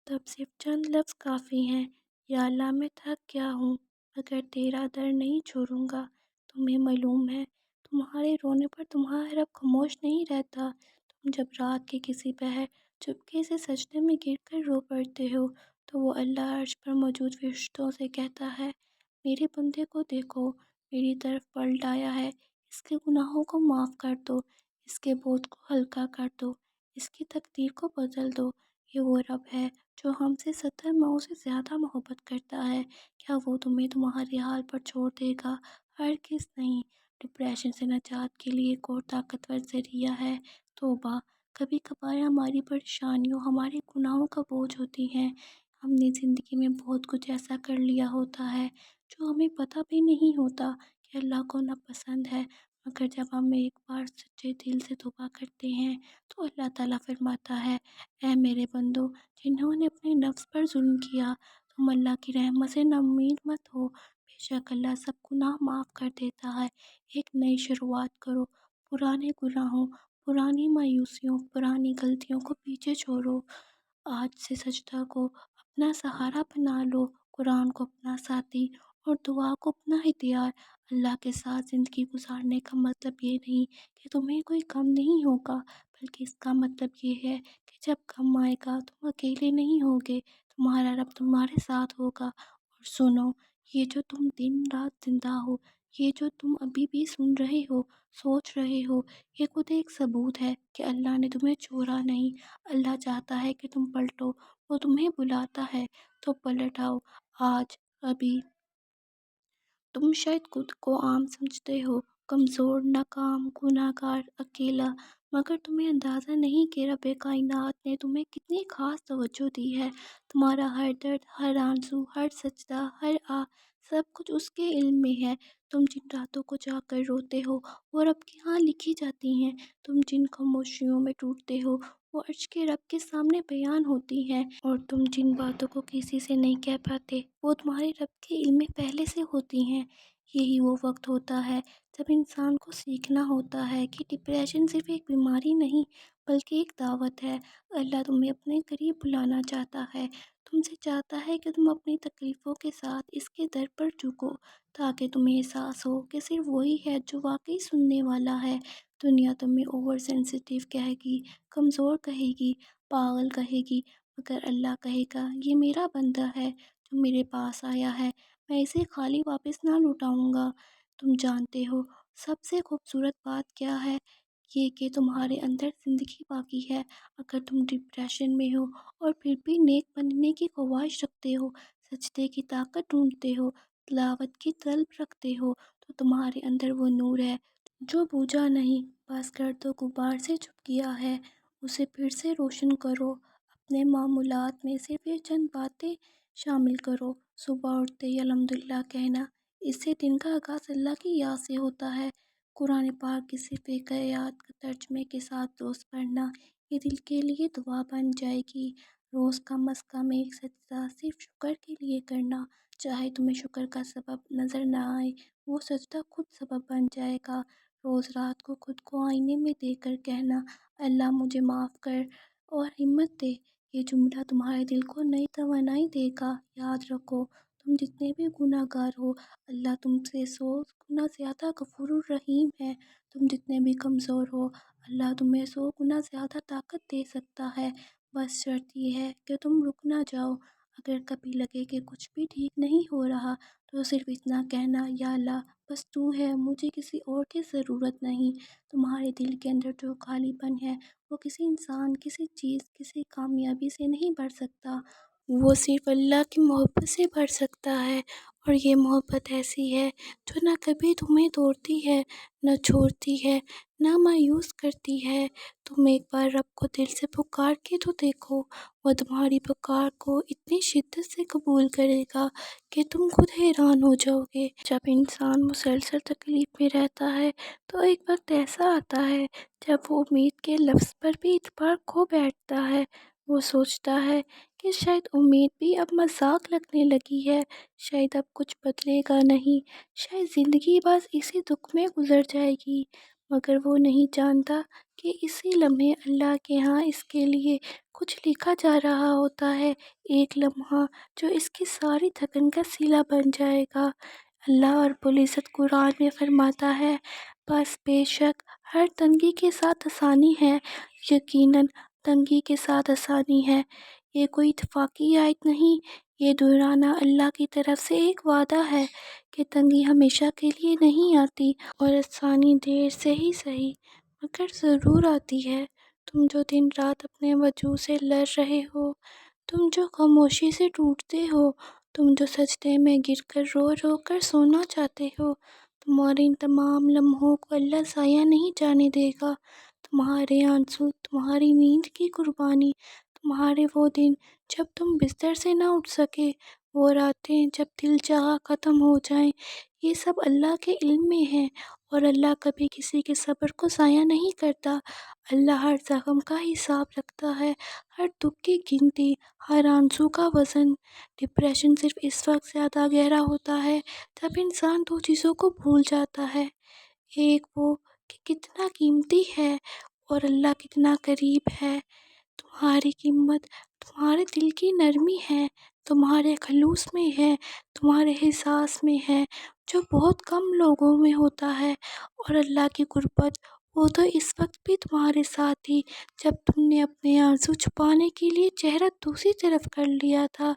S1: تب صرف چند لفظ کافی ہیں، یا اللہ میں تھک گیا ہوں مگر تیرا در نہیں چھوڑوں گا۔ تمہیں معلوم ہے تمہارے رونے پر تمہارا رب خاموش نہیں رہتا۔ تم جب رات کے کسی پہر چپکے سے سجدے میں گر کر رو پڑتے ہو تو وہ اللہ عرش پر موجود فرشتوں سے کہتا ہے، میرے بندے کو دیکھو، میری طرف پلٹ آیا ہے، اس کے گناہوں کو معاف کر دو، اس کے بوجھ کو ہلکا کر دو، اس کی تقدیر کو بدل دو۔ یہ وہ رب ہے جو ہم سے 70 ماؤں سے زیادہ محبت کرتا ہے۔ کیا وہ تمہیں تمہارے حال پر چھوڑ دے گا؟ ہرگز نہیں۔ ڈپریشن سے نجات کے لیے ایک اور طاقتور ذریعہ ہے توبہ۔ کبھی کبھار ہماری پریشانیوں ہمارے گناہوں کا بوجھ ہوتی ہیں۔ ہم نے زندگی میں بہت کچھ ایسا کر لیا ہوتا ہے جو ہمیں پتہ بھی نہیں ہوتا کہ اللہ کو ناپسند ہے، مگر جب ہم ایک بار سچے دل سے توبہ کرتے ہیں تو اللہ تعالیٰ فرماتا ہے، اے میرے بندو جنہوں نے اپنے نفس پر ظلم کیا، تم اللہ کی رحمت سے نا امید مت ہو، بے شک اللہ سب گناہ معاف کر دیتا ہے۔ ایک نئی شروعات کرو، پرانے گناہوں، پرانی مایوسیوں، پرانی غلطیوں کو پیچھے چھوڑو۔ آج سے سجدہ کو اپنا سہارا بنا لو، قرآن کو اپنا ساتھی اور دعا کو اپنا ہتھیار۔ اللہ کے ساتھ زندگی گزارنے کا مطلب یہ نہیں کہ تمہیں کوئی غم نہیں ہوگا، بلکہ اس کا مطلب یہ ہے کہ جب غم آئے گا تم اکیلے نہیں ہوگے، تمہارا رب تمہارے ساتھ ہوگا۔ اور سنو، یہ جو تم دن رات زندہ ہو، یہ جو تم ابھی بھی سن رہے ہو، سوچ رہے ہو، یہ خود ایک ثبوت ہے کہ اللہ نے تمہیں چھوڑا نہیں۔ اللہ چاہتا ہے کہ تم پلٹو، وہ تمہیں بلاتا ہے، تو پلٹ آؤ آج، ابھی۔ تم شاید خود کو عام سمجھتے ہو، کمزور، ناکام، گناہ گار، اکیلا، مگر تمہیں اندازہ نہیں کہ رب کائنات نے تمہیں کتنی خاص توجہ دی ہے۔ تمہارا ہر درد، ہر آنسو، ہر سجدہ، ہر سب کچھ اس کے علم میں ہے۔ تم جن راتوں کو جا کر روتے ہو وہ رب کے ہاں لکھی جاتی ہیں، تم جن خاموشیوں میں ٹوٹتے ہو وہ عرش کے رب کے سامنے بیان ہوتی ہیں، اور تم جن باتوں کو کسی سے نہیں کہہ پاتے وہ تمہارے رب کے علم میں پہلے سے ہوتی ہیں۔ یہی وہ وقت ہوتا ہے جب انسان کو سیکھنا ہوتا ہے کہ ڈپریشن صرف ایک بیماری نہیں بلکہ ایک دعوت ہے۔ اللہ تمہیں اپنے قریب بلانا چاہتا ہے، تم سے چاہتا ہے کہ تم اپنی تکلیفوں کے ساتھ اس کے در پر جھکو، تاکہ تمہیں احساس ہو کہ صرف وہی ہے جو واقعی سننے والا ہے۔ دنیا تمہیں اوور سینسیٹیو کہے گی، کمزور کہے گی، پاگل کہے گی، مگر اللہ کہے گا یہ میرا بندہ ہے جو میرے پاس آیا ہے، میں اسے خالی واپس نہ لوٹاؤں گا۔ تم جانتے ہو سب سے خوبصورت بات کیا ہے؟ یہ کہ تمہارے اندر زندگی باقی ہے۔ اگر تم ڈپریشن میں ہو اور پھر بھی نیک بننے کی خواہش رکھتے ہو، سجدے کی طاقت ڈھونڈتے ہو، تلاوت کی طلب رکھتے ہو، تو تمہارے اندر وہ نور ہے جو بجھا نہیں، بس گرد و غبار سے چھپ گیا ہے۔ اسے پھر سے روشن کرو۔ اپنے معمولات میں صرف یہ چند باتیں شامل کرو۔ صبح اٹھتے ہی الحمدللہ کہنا، اس سے دن کا آغاز اللہ کی یاد سے ہوتا ہے۔ قرآن پاک کی صرف ایک آیات کا ترجمے کے ساتھ روز پڑھنا، یہ دل کے لیے دعا بن جائے گی۔ روز کم از کم ایک سجدہ صرف شکر کے لیے کرنا، چاہے تمہیں شکر کا سبب نظر نہ آئے، وہ سجدہ خود سبب بن جائے گا۔ روز رات کو خود کو آئینے میں دیکھ کر کہنا، اللہ مجھے معاف کر اور ہمت دے، یہ جملہ تمہارے دل کو نئی توانائی دے گا۔ یاد رکھو، تم جتنے بھی گناہ گار ہو، اللہ تم سے 100 گنا زیادہ غفور الرحیم ہے۔ تم جتنے بھی کمزور ہو، اللہ تمہیں 100 گنا زیادہ طاقت دے سکتا ہے۔ بس شرط یہ ہے کہ تم رک نہ جاؤ۔ اگر کبھی لگے کہ کچھ بھی ٹھیک نہیں ہو رہا، تو صرف اتنا کہنا، یا اللہ بس تو ہے، مجھے کسی اور کی ضرورت نہیں۔ تمہارے دل کے اندر جو خالی پن ہے، وہ کسی انسان، کسی چیز، کسی کامیابی سے نہیں بڑھ سکتا۔ وہ صرف اللہ کی محبت سے بڑھ سکتا ہے، اور یہ محبت ایسی ہے جو نہ کبھی تمہیں توڑتی ہے، نہ چھوڑتی ہے، نہ مایوس کرتی ہے۔ تم ایک بار رب کو دل سے پکار کے تو دیکھو، وہ تمہاری پکار کو اتنی شدت سے قبول کرے گا کہ تم خود حیران ہو جاؤ گے۔ جب انسان مسلسل تکلیف میں رہتا ہے تو ایک وقت ایسا آتا ہے جب وہ امید کے لفظ پر بھی اعتبار کھو بیٹھتا ہے۔ وہ سوچتا ہے کہ شاید امید بھی اب مذاق لگنے لگی ہے، شاید اب کچھ بدلے گا نہیں، شاید زندگی بس اسی دکھ میں گزر جائے گی۔ مگر وہ نہیں جانتا کہ اسی لمحے اللہ کے ہاں اس کے لیے کچھ لکھا جا رہا ہوتا ہے، ایک لمحہ جو اس کی ساری تھکن کا صلہ بن جائے گا۔ اللہ رب العزت قرآن میں فرماتا ہے، بس بے شک ہر تنگی کے ساتھ آسانی ہے، یقیناً تنگی کے ساتھ آسانی ہے۔ یہ کوئی اتفاقی آیت نہیں، یہ دہرانا اللہ کی طرف سے ایک وعدہ ہے کہ تنگی ہمیشہ کے لیے نہیں آتی، اور آسانی دیر سے ہی صحیح مگر ضرور آتی ہے۔ تم جو دن رات اپنے وجود سے لڑ رہے ہو، تم جو خاموشی سے ٹوٹتے ہو، تم جو سجدے میں گر کر رو رو کر سونا چاہتے ہو، تمہارے ان تمام لمحوں کو اللہ ضائع نہیں جانے دے گا۔ تمہارے آنسو، تمہاری نیند کی قربانی، تمہارے وہ دن جب تم بستر سے نہ اٹھ سکے، وہ راتیں جب دل چاہا ختم ہو جائیں، یہ سب اللہ کے علم میں ہے، اور اللہ کبھی کسی کے صبر کو ضائع نہیں کرتا۔ اللہ ہر زخم کا حساب رکھتا ہے، ہر دکھ کی گنتی، ہر آنسو کا وزن۔ ڈپریشن صرف اس وقت زیادہ گہرا ہوتا ہے جب انسان دو چیزوں کو بھول جاتا ہے، ایک وہ کہ کتنا قیمتی ہے، اور اللہ کتنا قریب ہے۔ تمہاری قیمت تمہارے دل کی نرمی ہے، تمہارے خلوص میں ہے، تمہارے احساس میں ہے، جو بہت کم لوگوں میں ہوتا ہے۔ اور اللہ کی قربت وہ تو اس وقت بھی تمہارے ساتھ تھی جب تم نے اپنے آنسو چھپانے کے لیے چہرہ دوسری طرف کر لیا تھا۔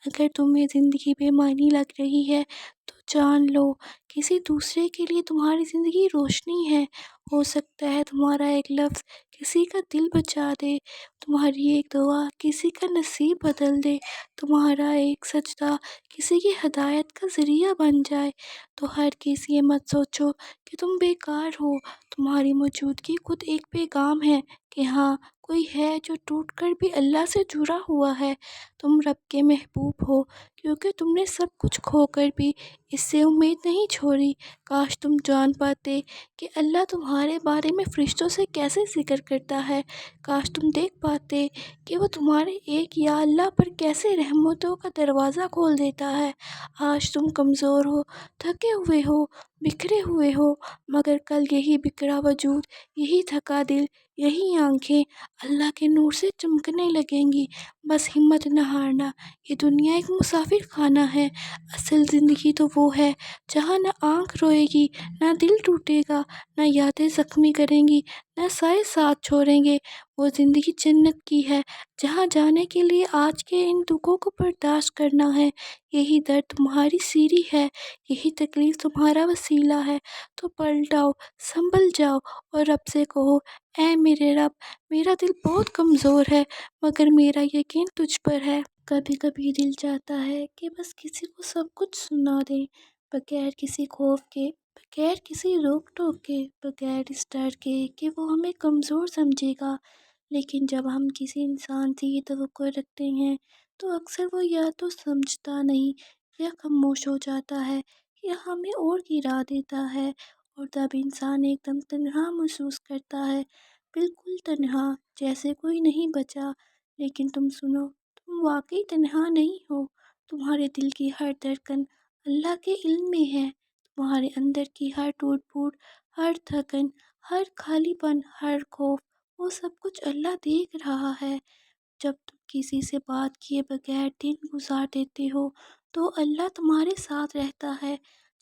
S1: اگر تمہیں زندگی بے معنی لگ رہی ہے تو جان لو، کسی دوسرے کے لیے تمہاری زندگی روشنی ہے۔ ہو سکتا ہے تمہارا ایک لفظ کسی کا دل بچا دے، تمہاری ایک دعا کسی کا نصیب بدل دے، تمہارا ایک سجدہ کسی کی ہدایت کا ذریعہ بن جائے۔ تو ہرگز یہ مت سوچو کہ تم بیکار ہو، تمہاری موجودگی خود ایک پیغام ہے کہ ہاں کوئی ہے جو ٹوٹ کر بھی اللہ سے جڑا ہوا ہے۔ تم رب کے محبوب ہو کیونکہ تم نے سب کچھ کھو کر بھی اس سے امید نہیں چھوڑی۔ کاش تم جان پاتے کہ اللہ تمہارے بارے میں فرشتوں سے کیسے ذکر کرتا ہے، کاش تم دیکھ پاتے کہ وہ تمہارے ایک یا اللہ پر کیسے رحمتوں کا دروازہ کھول دیتا ہے۔ آج تم کمزور ہو، تھکے ہوئے ہو، بکھرے ہوئے ہو، مگر کل یہی بکھرا وجود، یہی تھکا دل، یہی آنکھیں اللہ کے نور سے چمکنے لگیں گی۔ بس ہمت نہ ہارنا، یہ دنیا ایک مسافر خانہ ہے، اصل زندگی تو وہ ہے جہاں نہ آنکھ روئے گی، نہ دل ٹوٹے گا، نہ یادیں زخمی کریں گی، نہ سائے ساتھ چھوڑیں گے۔ وہ زندگی جنت کی ہے جہاں جانے کے لیے آج کے ان دکھوں کو برداشت کرنا ہے۔ یہی درد تمہاری سیڑھی ہے، یہی تکلیف تمہارا وسیلہ ہے۔ تو پلٹ آؤ، سنبھل جاؤ اور رب سے کہو، اے میرے رب، میرا دل بہت کمزور ہے مگر میرا یقین تجھ پر ہے۔ کبھی کبھی دل چاہتا ہے کہ بس کسی کو سب کچھ سنا دیں، بغیر کسی خوف کے، بغیر کسی روک ٹوک کے، بغیر اس ڈر کے کہ وہ ہمیں کمزور سمجھے گا۔ لیکن جب ہم کسی انسان سے یہ توقع رکھتے ہیں تو اکثر وہ یا تو سمجھتا نہیں، یا خاموش ہو جاتا ہے، یا ہمیں اور گرا دیتا ہے، اور تب انسان ایک دم تنہا محسوس کرتا ہے، بالکل تنہا، جیسے کوئی نہیں بچا۔ لیکن تم سنو، تم واقعی تنہا نہیں ہو۔ تمہارے دل کی ہر دھڑکن اللہ کے علم میں ہے، تمہارے اندر کی ہر ٹوٹ پھوٹ، ہر تھکن، ہر خالی پن، ہر خوف، وہ سب کچھ اللہ دیکھ رہا ہے۔ جب تم کسی سے بات کیے بغیر دن گزار دیتے ہو تو اللہ تمہارے ساتھ رہتا ہے۔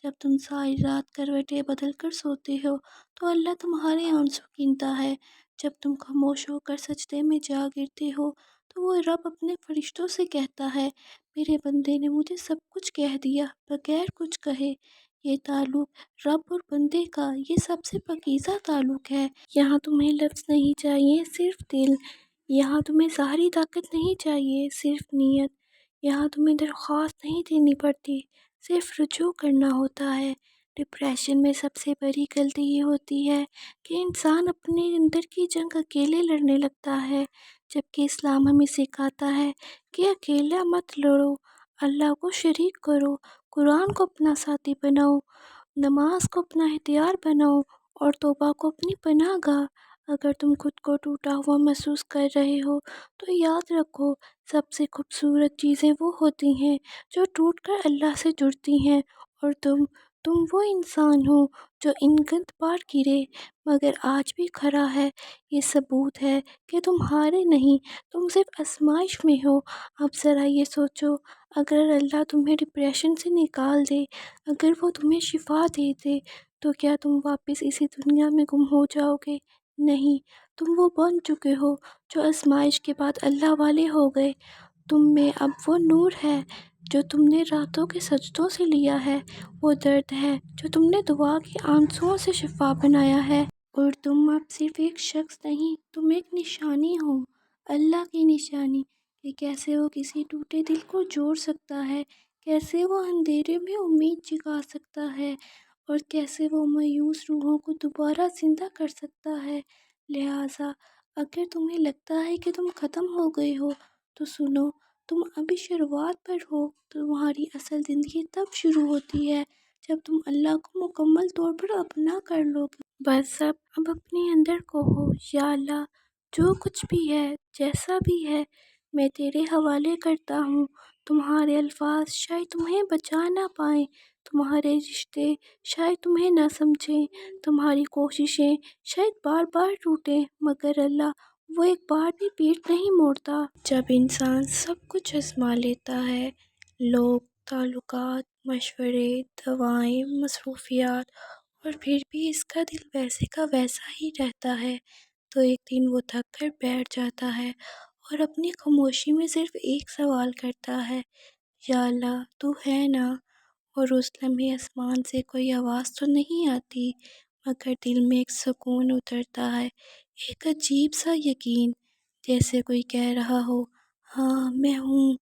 S1: جب تم ساری رات کروٹیں بدل کر سوتے ہو تو اللہ تمہارے آنسو گنتا ہے۔ جب تم خاموش ہو کر سجدے میں جا گرتے ہو تو وہ رب اپنے فرشتوں سے کہتا ہے، میرے بندے نے مجھے سب کچھ کہہ دیا بغیر کچھ کہے۔ یہ تعلق رب اور بندے کا یہ سب سے پاکیزہ تعلق ہے۔ یہاں تمہیں لفظ نہیں چاہیے، صرف دل۔ یہاں تمہیں ظاہری طاقت نہیں چاہیے، صرف نیت۔ یہاں تمہیں درخواست نہیں دینی پڑتی، صرف رجوع کرنا ہوتا ہے۔ ڈپریشن میں سب سے بڑی غلطی یہ ہوتی ہے کہ انسان اپنے اندر کی جنگ اکیلے لڑنے لگتا ہے، جبکہ اسلام ہمیں سکھاتا ہے کہ اکیلا مت لڑو، اللہ کو شریک کرو، قرآن کو اپنا ساتھی بناؤ، نماز کو اپنا ہتھیار بناؤ، اور توبہ کو اپنی پناہ گاہ۔ اگر تم خود کو ٹوٹا ہوا محسوس کر رہے ہو تو یاد رکھو، سب سے خوبصورت چیزیں وہ ہوتی ہیں جو ٹوٹ کر اللہ سے جڑتی ہیں، اور تم وہ انسان ہو جو ان گند بار گرے مگر آج بھی کھڑا ہے۔ یہ ثبوت ہے کہ تم ہارے نہیں، تم صرف آزمائش میں ہو۔ اب ذرا یہ سوچو، اگر اللہ تمہیں ڈپریشن سے نکال دے، اگر وہ تمہیں شفا دے دے، تو کیا تم واپس اسی دنیا میں گم ہو جاؤ گے؟ نہیں، تم وہ بن چکے ہو جو آزمائش کے بعد اللہ والے ہو گئے۔ تم میں اب وہ نور ہے جو تم نے راتوں کے سجدوں سے لیا ہے، وہ درد ہے جو تم نے دعا کے آنسوؤں سے شفا بنایا ہے، اور تم اب صرف ایک شخص نہیں، تم ایک نشانی ہو، اللہ کی نشانی، کہ کیسے وہ کسی ٹوٹے دل کو جوڑ سکتا ہے، کیسے وہ اندھیرے میں امید جگا سکتا ہے، اور کیسے وہ مایوس روحوں کو دوبارہ زندہ کر سکتا ہے۔ لہٰذا اگر تمہیں لگتا ہے کہ تم ختم ہو گئے ہو تو سنو، تم ابھی شروعات پر ہو۔ تمہاری اصل زندگی تب شروع ہوتی ہے جب تم اللہ کو مکمل طور پر اپنا کر لو گے۔ بس اب اپنے اندر کہو، یا اللہ، جو کچھ بھی ہے، جیسا بھی ہے، میں تیرے حوالے کرتا ہوں۔ تمہارے الفاظ شاید تمہیں بچا نہ پائیں، تمہارے رشتے شاید تمہیں نہ سمجھیں، تمہاری کوششیں شاید بار بار ٹوٹیں، مگر اللہ وہ ایک بار بھی پیٹھ نہیں موڑتا۔ جب انسان سب کچھ آزما لیتا ہے، لوگ، تعلقات، مشورے، دوائیں، مصروفیات، اور پھر بھی اس کا دل ویسے کا ویسا ہی رہتا ہے، تو ایک دن وہ تھک کر بیٹھ جاتا ہے اور اپنی خاموشی میں صرف ایک سوال کرتا ہے، یا اللہ، تو ہے نا؟ اور اس لمحے آسمان سے کوئی آواز تو نہیں آتی، مگر دل میں ایک سکون اترتا ہے، ایک عجیب سا یقین، جیسے کوئی کہہ رہا ہو، ہاں میں ہوں،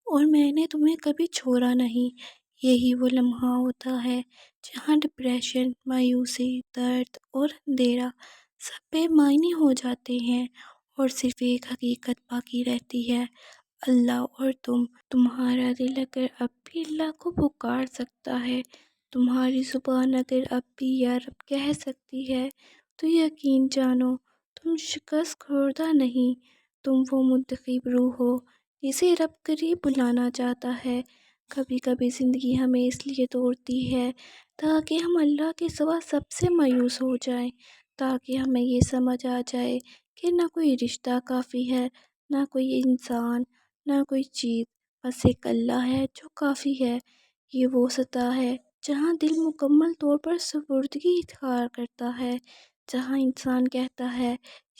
S1: اور میں نے تمہیں کبھی چھوڑا نہیں۔ یہی وہ لمحہ ہوتا ہے جہاں ڈپریشن، مایوسی، درد اور اندھیرا سب بے معنی ہو جاتے ہیں، اور صرف ایک حقیقت باقی رہتی ہے، اللہ اور تم۔ تمہارا دل اگر اب بھی اللہ کو پکار سکتا ہے، تمہاری زبان اگر اب بھی یا رب کہہ سکتی ہے، تو یقین جانو، تم شکست خوردہ نہیں، تم وہ منتخب روح ہو جسے رب قریب بلانا چاہتا ہے۔ کبھی کبھی زندگی ہمیں اس لیے توڑتی ہے تاکہ ہم اللہ کے سوا سب سے مایوس ہو جائیں، تاکہ ہمیں یہ سمجھ آ جائے کہ نہ کوئی رشتہ کافی ہے، نہ کوئی انسان، نہ کوئی چیز، بس ایک اللہ ہے جو کافی ہے۔ یہ وہ سطح ہے جہاں دل مکمل طور پر سپردگی اختیار کرتا ہے، جہاں انسان کہتا ہے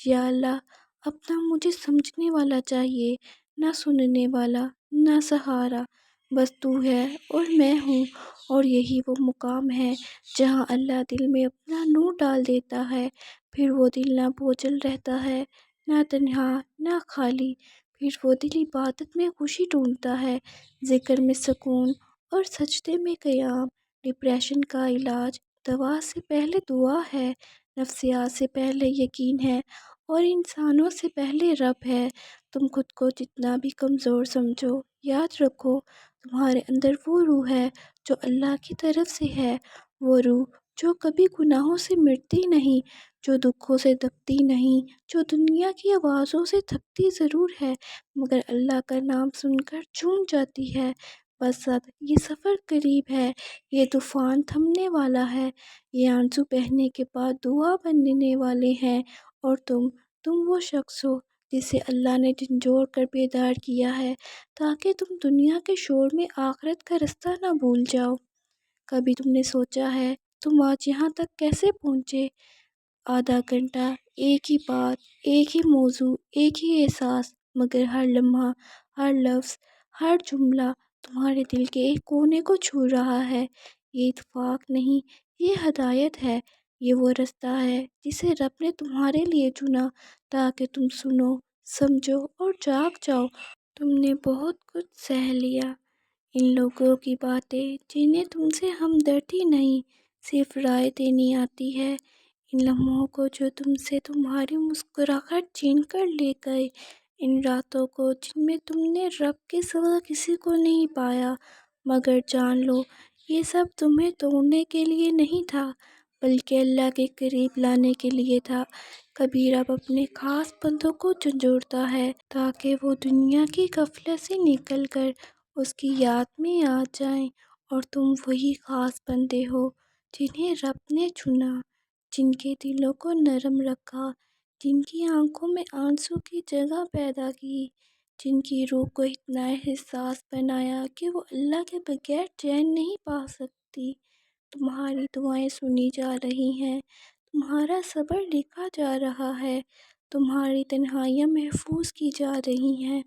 S1: یا اللہ اپنا مجھے سمجھنے والا چاہیے، نہ سننے والا، نہ سہارا، بس تو ہے اور میں ہوں۔ اور یہی وہ مقام ہے جہاں اللہ دل میں اپنا نور ڈال دیتا ہے، پھر وہ دل نہ بوجھل رہتا ہے، نہ تنہا، نہ خالی، پھر وہ دل عبادت میں خوشی ڈھونڈتا ہے، ذکر میں سکون اور سجدے میں قیام۔ ڈپریشن کا علاج دوا سے پہلے دعا ہے، نفسیات سے پہلے یقین ہے، اور انسانوں سے پہلے رب ہے۔ تم خود کو جتنا بھی کمزور سمجھو، یاد رکھو تمہارے اندر وہ روح ہے جو اللہ کی طرف سے ہے، وہ روح جو کبھی گناہوں سے مرتی نہیں، جو دکھوں سے دبتی نہیں، جو دنیا کی آوازوں سے تھکتی ضرور ہے مگر اللہ کا نام سن کر جھوم جاتی ہے۔ بس اب یہ سفر قریب ہے، یہ طوفان تھمنے والا ہے، یہ آنسو بہنے کے بعد دعا بننے والے ہیں، اور تم وہ شخص ہو جسے اللہ نے جھنجھوڑ کر بیدار کیا ہے تاکہ تم دنیا کے شور میں آخرت کا رستہ نہ بھول جاؤ۔ کبھی تم نے سوچا ہے تم آج یہاں تک کیسے پہنچے؟ آدھا گھنٹہ، ایک ہی بات، ایک ہی موضوع، ایک ہی احساس، مگر ہر لمحہ، ہر لفظ، ہر جملہ تمہارے دل کے ایک کونے کو چھو رہا ہے۔ یہ اتفاق نہیں، یہ ہدایت ہے، یہ وہ رستہ ہے جسے رب نے تمہارے لیے چنا تاکہ تم سنو، سمجھو اور جاگ جاؤ۔ تم نے بہت کچھ سہ لیا، ان لوگوں کی باتیں جنہیں تم سے ہمدردی نہیں، صرف رائے دینی آتی ہے، ان لمحوں کو جو تم سے تمہاری مسکراہٹ چھین کر لے گئے، ان راتوں کو جن میں تم نے رب کے سوا کسی کو نہیں پایا، مگر جان لو یہ سب تمہیں توڑنے کے لیے نہیں تھا بلکہ اللہ کے قریب لانے کے لیے تھا۔ کبھی رب اپنے خاص بندوں کو جھنجھوڑتا ہے تاکہ وہ دنیا کی غفلت سے نکل کر اس کی یاد میں آ جائیں، اور تم وہی خاص بندے ہو جنہیں رب نے چنا، جن کے دلوں کو نرم رکھا، جن کی آنکھوں میں آنسو کی جگہ پیدا کی، جن کی روح کو اتنا حساس بنایا کہ وہ اللہ کے بغیر چین نہیں پا سکتی۔ تمہاری دعائیں سنی جا رہی ہیں، تمہارا صبر لکھا جا رہا ہے، تمہاری تنہائیاں محفوظ کی جا رہی ہیں،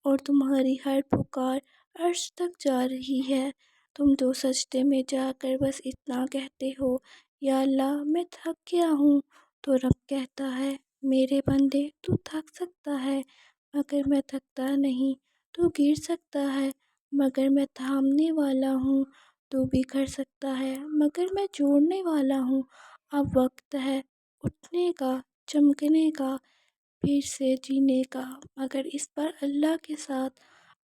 S1: اور تمہاری ہر پکار عرش تک جا رہی ہے۔ تم تو سجدے میں جا کر بس اتنا کہتے ہو، یا اللہ میں تھک گیا ہوں، تو رب کہتا ہے میرے بندے تو تھک سکتا ہے مگر میں تھکتا نہیں، تو گر سکتا ہے مگر میں تھامنے والا ہوں، تو بکھر سکتا ہے مگر میں جوڑنے والا ہوں۔ اب وقت ہے اٹھنے کا، چمکنے کا، پھر سے جینے کا، مگر اس بار اللہ کے ساتھ۔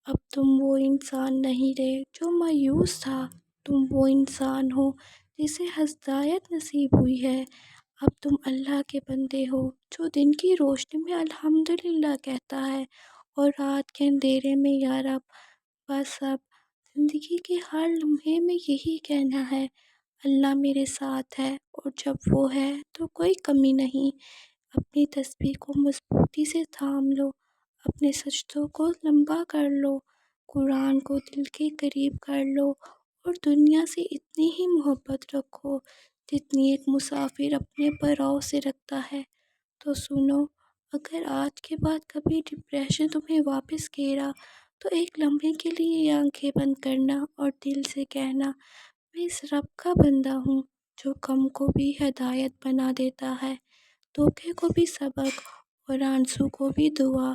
S1: اب تم وہ انسان نہیں رہے جو مایوس تھا، تم وہ انسان ہو جسے ہدایت نصیب ہوئی ہے۔ اب تم اللہ کے بندے ہو جو دن کی روشنی میں الحمدللہ کہتا ہے، اور رات کے اندھیرے میں یا رب۔ بس اب زندگی کے ہر لمحے میں یہی کہنا ہے، اللہ میرے ساتھ ہے، اور جب وہ ہے تو کوئی کمی نہیں۔ اپنی تسبیح کو مضبوطی سے تھام لو، اپنے سجدوں کو لمبا کر لو، قرآن کو دل کے قریب کر لو، اور دنیا سے اتنی ہی محبت رکھو جتنی ایک مسافر اپنے پراؤ سے رکھتا ہے۔ تو سنو، اگر آج کے بعد کبھی ڈپریشن تمہیں واپس گھیرا تو ایک لمحے کے لیے یہ آنکھیں بند کرنا اور دل سے کہنا، میں اس رب کا بندہ ہوں جو غم کو بھی ہدایت بنا دیتا ہے، دھوکے کو بھی سبق، اور آنسو کو بھی دعا۔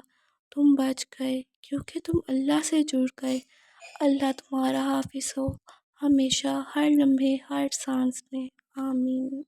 S1: تم بچ گئے کیونکہ تم اللہ سے جڑ گئے۔ اللہ تمہارا حافظ ہو ہمیشہ، ہر لمحے، ہر سانس میں، آمین۔